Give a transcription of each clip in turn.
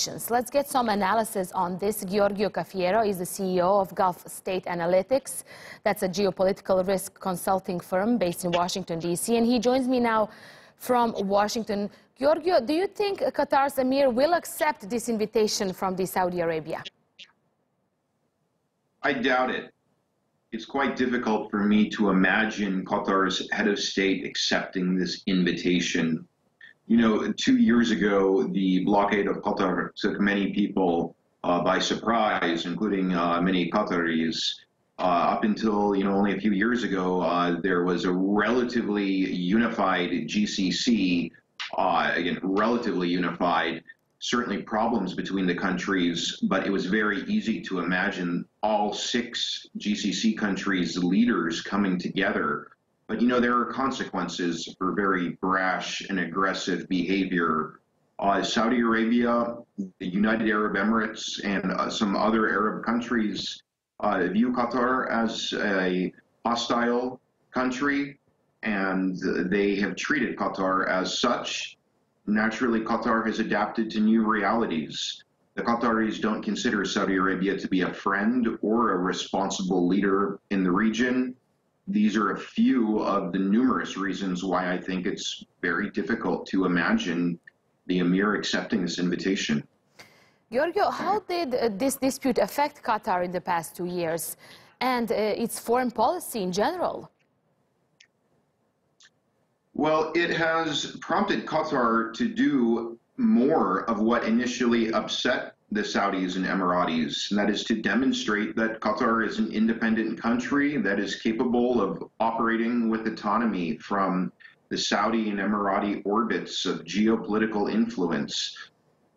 sanctions. Let's get some analysis on this. Giorgio Cafiero is the CEO of Gulf State Analytics. That's a geopolitical risk consulting firm based in Washington, D.C. And he joins me now from Washington. Giorgio, do you think Qatar's Emir will accept this invitation from Saudi Arabia? I doubt it. It's quite difficult for me to imagine Qatar's head of state accepting this invitation. You know, 2 years ago, the blockade of Qatar took many people by surprise, including many Qataris. Up until, only a few years ago, there was a relatively unified GCC, again, relatively unified, certainly problems between the countries, but it was very easy to imagine all 6 GCC countries' leaders coming together. But, there are consequences for very brash and aggressive behavior. Saudi Arabia, the United Arab Emirates, and some other Arab countries view Qatar as a hostile country, and they have treated Qatar as such. Naturally, Qatar has adapted to new realities. The Qataris don't consider Saudi Arabia to be a friend or a responsible leader in the region. These are a few of the numerous reasons why I think it's very difficult to imagine the Emir accepting this invitation. Giorgio, how did this dispute affect Qatar in the past 2 years and its foreign policy in general? Well, it has prompted Qatar to do more of what initially upset the Saudis and Emiratis, and that is to demonstrate that Qatar is an independent country that is capable of operating with autonomy from the Saudi and Emirati orbits of geopolitical influence.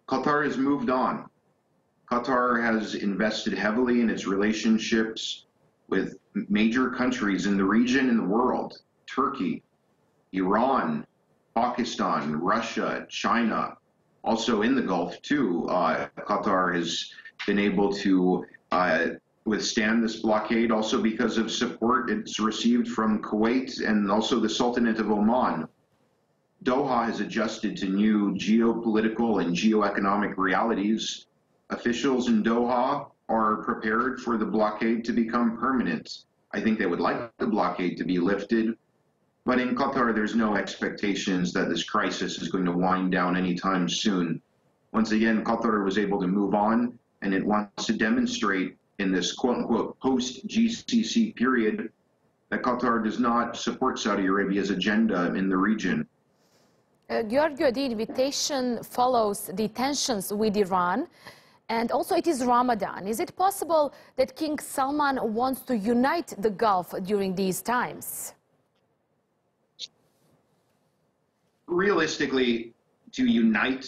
Qatar has moved on. Qatar has invested heavily in its relationships with major countries in the region and the world: Turkey, Iran, Pakistan, Russia, China, also in the Gulf too. Qatar has been able to withstand this blockade also because of support it's received from Kuwait and also the Sultanate of Oman. Doha has adjusted to new geopolitical and geoeconomic realities. Officials in Doha are prepared for the blockade to become permanent. I think they would like the blockade to be lifted. But in Qatar, there's no expectations that this crisis is going to wind down anytime soon. Once again, Qatar was able to move on, and it wants to demonstrate in this quote-unquote post-GCC period that Qatar does not support Saudi Arabia's agenda in the region. Giorgio, the invitation follows the tensions with Iran, and also it is Ramadan. Is it possible that King Salman wants to unite the Gulf during these times? Realistically, to unite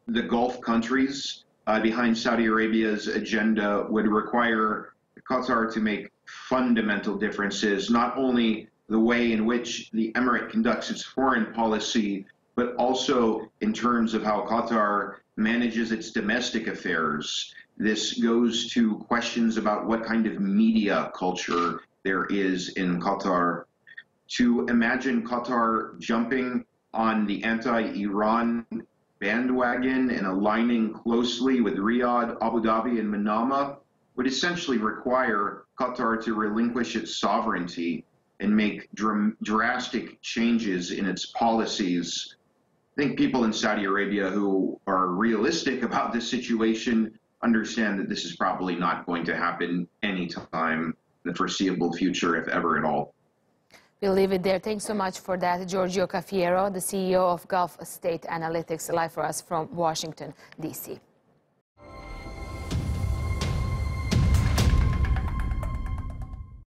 the Gulf countries behind Saudi Arabia's agenda would require Qatar to make fundamental differences, not only the way in which the Emirate conducts its foreign policy, but also in terms of how Qatar manages its domestic affairs. This goes to questions about what kind of media culture there is in Qatar. To imagine Qatar jumping on the anti-Iran bandwagon and aligning closely with Riyadh, Abu Dhabi, and Manama would essentially require Qatar to relinquish its sovereignty and make drastic changes in its policies. I think people in Saudi Arabia who are realistic about this situation understand that this is probably not going to happen anytime in the foreseeable future, if ever at all. We'll leave it there. Thanks so much for that, Giorgio Cafiero, the CEO of Gulf State Analytics, live for us from Washington, D.C.